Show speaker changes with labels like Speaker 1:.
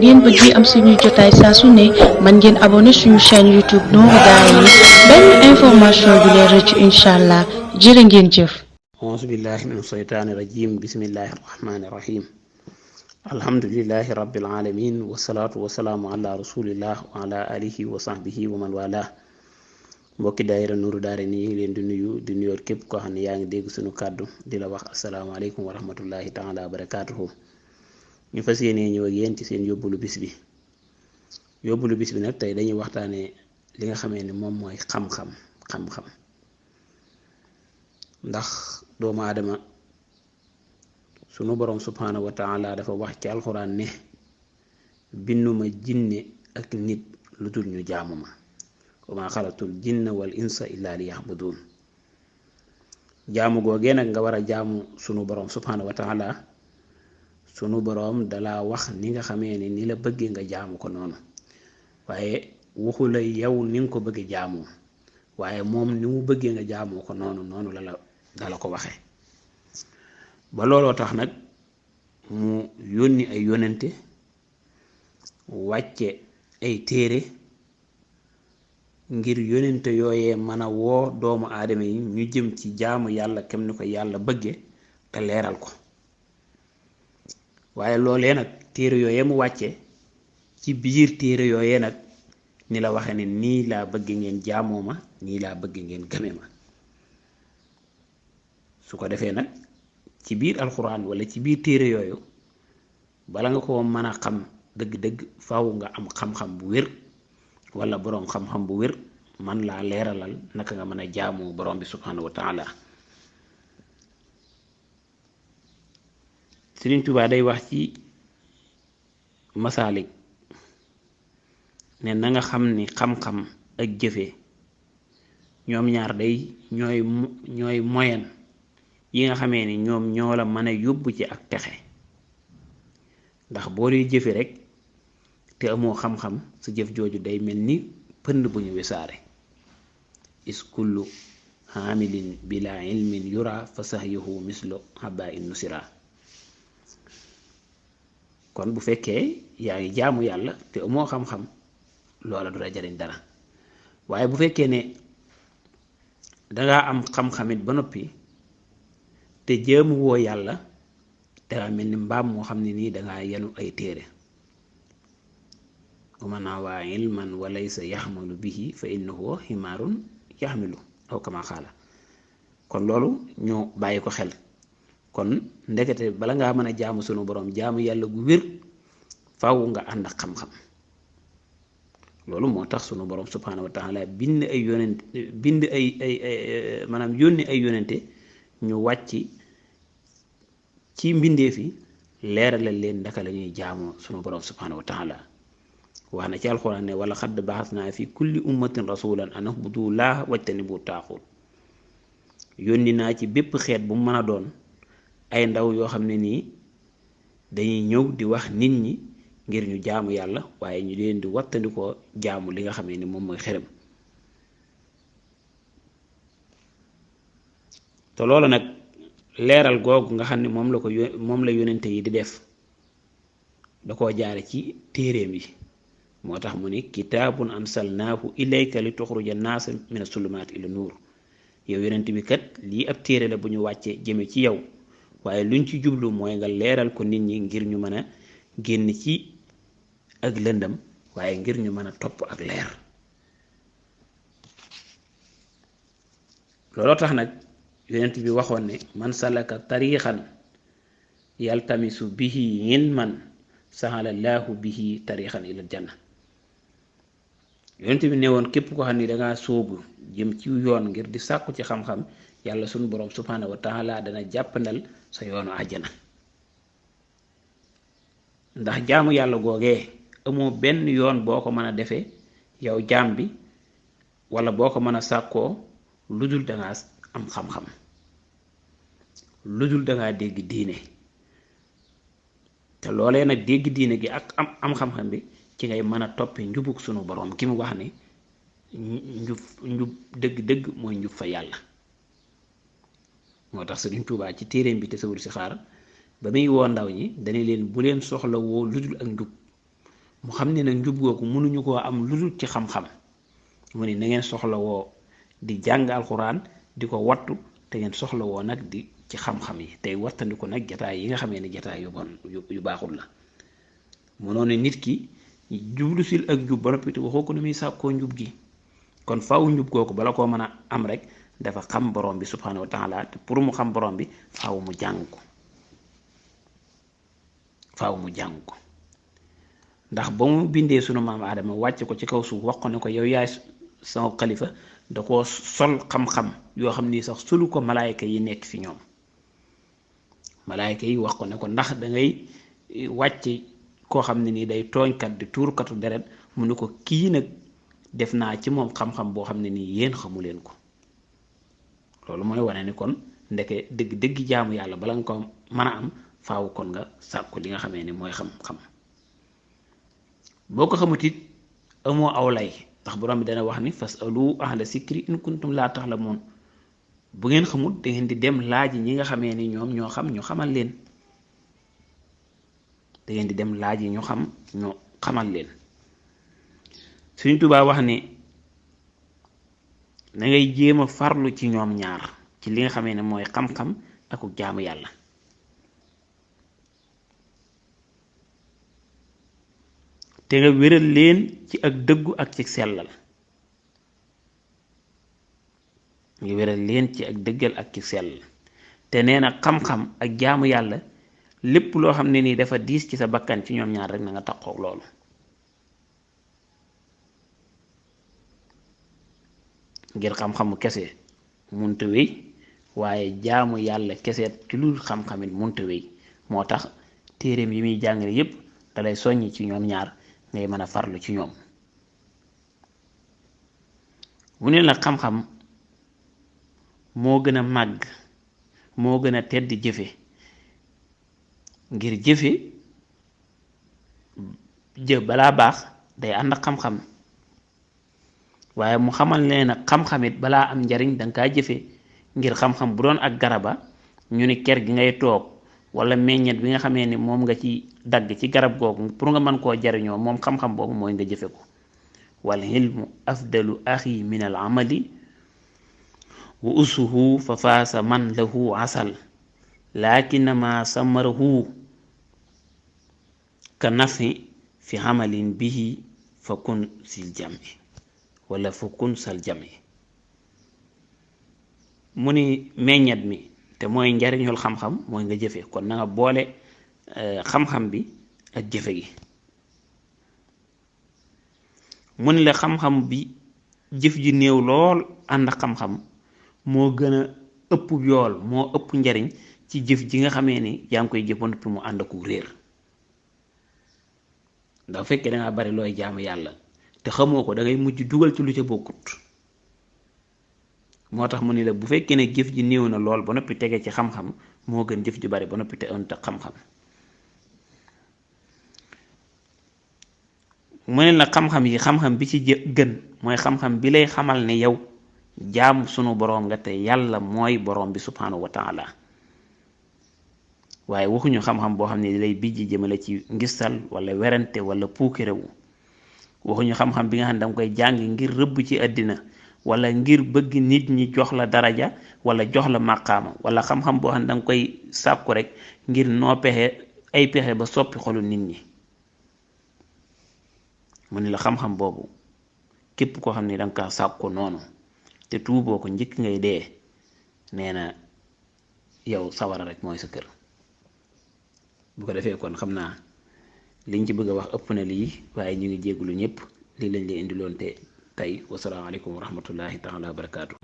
Speaker 1: ngeen bëggee am suñuy jotaay saa su ne mën ngeen abonné suñu chaîne YouTube Nourou Darayni benn information du leen rëcc incha allah jërë ngeen jëf.
Speaker 2: auzu billahi min shaytaani rajim bismillahi rahmaani rahim alhamdulillahi rabbil alamin wasalaatu wasalaamu ala rasulillah wa ala alihi wa sahbihi wa man wala mbokki daayira Nourou Darayni yi leen di nuyu di nuyoot képp koo xam ne yaa ngi dégg suñu kàddu di la wax asalaamaaleykum wa rahmatullahi taala wa barakaatuhu. ñu fas yéenee ñëw ak yéen ci seen yóbbulu bis bi nag tey dañuy waxtaanee li nga xamee ne moom mooy xam-xam ndax doomu aadama sunu borom subhaanahu wa taala dafa wax ci alxuraan ne binduma jinne ak nit lu dul ñu jaamu ma wa maa xalatul jinna wal insa illa li yaxbudun. jaamu googee nag nga war a jaamu sunu borom subhaanahu wa taala sunu boroom dalaa wax ni nga xamee ne ni la bëggee nga jaamu ko noonu, waaye waxu la yow ni nga ko bëggee jaamoo, waaye moom ni mu bëggee nga jaamoo ko noonu dala ko waxee. ba looloo tax nag mu yónni ay yonente wàcce ay téere ngir yonente yooyee mën a woo doomu aadama yi ñu jëm ci jaamu yàlla kem ni ko yàlla bëgge te leeral ko. waaye loolee nag téere yooyee mu wàcce ci biir téere yooyee nag ni la waxe ne nii laa bëgg ngeen jaamoo ma, nii laa bëgg ngeen gëme ma. su ko defee nag ci biir alxuraan wala ci biir téere yooyu bala nga ko mën a xam dëgg-dëgg faaw nga am xam-xam bu wér wala boroom xam-xam bu wér man laa leeralal naka nga mën a jaamoo borom bi subhaanahu wa taala. Sëriñ Tuubaa day wax ci masaalik ne na nga xam ni xam-xam ak jëfe ñoom ñaar day ñooy moyen yi nga xamee ni ñoom ñoo la mën a yóbbu ci ak texe. ndax boo dee jëfe rek te amoo xam-xam sa jëf jooju day mel ni pënd bu ñu wisaare. is kullu haamilin bila ilmin yura fa sahyuhu mislu haba in nusira. kon bu fekkee yaa ngi jaamu yàlla te amoo xam-xam loola du la jariñ dara, waaye bu fekkee ne dangaa am xam-xamit ba noppi te jaamu woo yàlla dangaa mel ni mbaam moo xam ne nii dangaa yenu ay téere. wa man awaa ilman wa laysa yaxmalu bihi fa innahu ximaarun yaxmilu aw kama xaala. kon loolu ñu bàyyi ko xel. kon ndekete bala ngaa mën a jaamu sunu borom jaamu yàlla gu wér faaw nga ànd ak xam-xam. loolu moo tax sunu borom subhaanahu wa taala bind maanaam yónni ay yonente ñu wàcc ci mbindeef yi leeralal leen ndaka la ñuy jaamoo sunu borom subhaanahu wa taala. wax na ci alxuraan ne wala xadd baxasnaa fi kulli ummatin rasulan an u'budu llaaha wajtanibu taaxuut. yónni naa ci bépp xeet bu mu mën a doon ay ndaw yoo xam ne nii dañuy ñëw di wax nit ñi ngir ñu jaamu yàlla, waaye ñu leen di wattandikoo jaamu li nga xam ne ni moom mooy xërëm. te loolu nag leeral googu nga xam ne moom la yonente yi di def da koo jaare ci téeréem yi. moo tax mu ni kitaabun ansalnaahu ilayka li tuxruja naasa mina sulumaati ila nuur. yow yonente bi kat lii ab téere la bu ñu wàccee jëme ci yow, waaye luñ ci jublu mooy nga leeral ko nit ñi ngir ñu mën a génn ci ak lëndam, waaye ngir ñu mën a topp ak leer. looloo tax nag yonent bi waxoon ne man salaka tariixan yaltamisu bihi ilman sahala llaahu bihi tariixan ila janna. yonent bi ne woon képp ko xam ni dangaa sóobu jëm ci yoon ngir di sàkku ci xam-xam, yàlla sunu borom subhaanahu wa taala dana jàppandal sa yoonu àjjana. ndax jaamu yàlla googee amoo benn yoon boo ko mën a defee yow jaam bi wala boo ko mën a sàkkoo lu dul dangaa am xam-xam, lu dul dangaa dégg diine. te loolee nag dégg diine gi ak am xam-xam bi ci ngay mën a toppi njubug sunu borom ki mu wax ni njub dëgg-dëgg mooy njub fa yàlla. moo tax Sëriñ Tuubaa ci téeréem bi Tasawudu Sixaar ba muy woo ndaw ñi dana leen bu leen soxla woo lu dul ak njub, mu xam ne nag njub googu mënuñu koo am lu dul ci xam-xam mu ne na ngeen soxla woo di jàng alxuraan di ko wattu te ngeen soxla woo nag di ci xam-xam yi tey wattandiku nag jataay yi nga xamee ne jataay yu bon yu baaxul la mënoo ne nit ki jublu sil ak njub ba noppi te waxoo ko ni muy sàkkoo njub gi kon faaw njub googu bala koo mën a am rek dafa xam borom bi subhanahu wa taala te pour mu xam borom bi faaw mu jàng ko ndax ba mu bindee sunu maam Aadama wàcc ko ci kaw suuf wax ko ne ko yow yaay sama xalifa da koo sol xam-xam yoo xam ni sax sulu ko malaayka yi nekk fi ñoom malaayka yi wax ko ne ko ndax da ngay wàcc koo xam ne nii day tooñkat di tuurkatu deret mu ne ko kii nag def naa ci moom xam-xam boo xam ne nii yéen xamu leen ko loolu mooy wane ni kon ndeke dëgg jaamu yàlla bala nga ko mën a am faaw kon nga sàkku li nga xamee ni mooy xam-xam boo ko xamut it amoo aw lay ndax borom bi dana wax ni fasalu ahla sikri in kuntum laa taxlamoon bu ngeen xamut da ngeen di dem laaj ñi nga xamee ni ñoom ñoo xam ñu xamal leen da ngeen di dem laaj ñu xam ñu xamal leen Sëriñ Tuubaa wax ni na ngay jéem a farlu ci ñoom ñaar ci li nga xamee ne mooy xam-xam ak jaamu yàlla te nga wéral leen ci ak dëggu ak ci sellal nga wéral leen ci ak dëggal ak ci sellal te nee na xam-xam ak jaamu yàlla lépp loo xam ne nii dafa diis ci sa bakkan ci ñoom ñaar rek na nga taqoog loolu ngir xam-xamu kese munta wéy waaye jaamu yàlla kese ci lu xam-xamit munta wéy moo tax téereem yi muy jàngale yépp dalay soññi ci ñoom ñaar ngay mën a farlu ci ñoom mu ne la xam-xam moo gën a màgg moo gën a tedd jëfe ngir jëfe jëf balaa baax day ànd ak xam-xam waaye mu xamal leen nag xam-xamit balaa am njariñ danga kaa jëfe ngir xam-xam bu doon ak garaba ñu ni ker gi ngay toog wala meññet bi nga xamee ni moom nga ci dagg ci garab googu pour nga mën koo jariñoo moom xam-xam boobu mooy nga jëfe ko wal ilmu afdalu axi min al amali wa usuhu fa faasa man lahu asal lakinama samarahu ka nafi fi amalin bihi fa kun sil jami wala fa kun sal jami mu ni meññet mi te mooy njariñul xam-xam mooy nga jëfe kon na nga boole xam-xam bi ak jëfe gi mu ni la xam-xam bi jëf ji néew lool ànd ak xam-xam moo gën a ëpp yool moo ëpp njariñ ci jëf ji nga xamee ni yaa ngi koy jëfand pour mu ànd ak réer ndax fekkee dangaa bari looy jaamu yàlla te xamoo ko da ngay mujj dugal ci lu ca bokkut moo tax mu ni la bu fekkee ne jëf ji néew na lool ba noppi tege ci xam-xam moo gën jëf ji bari ba noppi te ënt ak xam-xam mu ne la xam-xam yi xam-xam bi ci gën mooy xam-xam bi lay xamal ne yow jaam sunu boroom nga te yàlla mooy boroom bi subhanahu wa taala waaye waxuñu xam-xam boo xam ne di lay bijji jëmale ci ngistal wala werante wala puukarewu waxuñu xam-xam bi nga xam ne danga koy jàng ngir rëbb ci àddina wala ngir bëgg nit ñi jox la daraja wala jox la màqaama wala xam-xam boo xam ne danga koy sàkku rek ngir noo pexe ay pexe ba soppi xolu nit ñi mu ni la xam-xam boobu képp koo xam ne danga kaa sàkku noonu te tuuboo ko njëkk ngay dee nee na yow sawara rek mooy sa kër bu ko defee kon xam naa liñ ci bëgg a wax ëpp na lii waaye ñu ngi jéggulu ñëpp lii lañ leen indiloon te tey wasalaamaaleykum wa rahmatullahi taala wa barakaatu.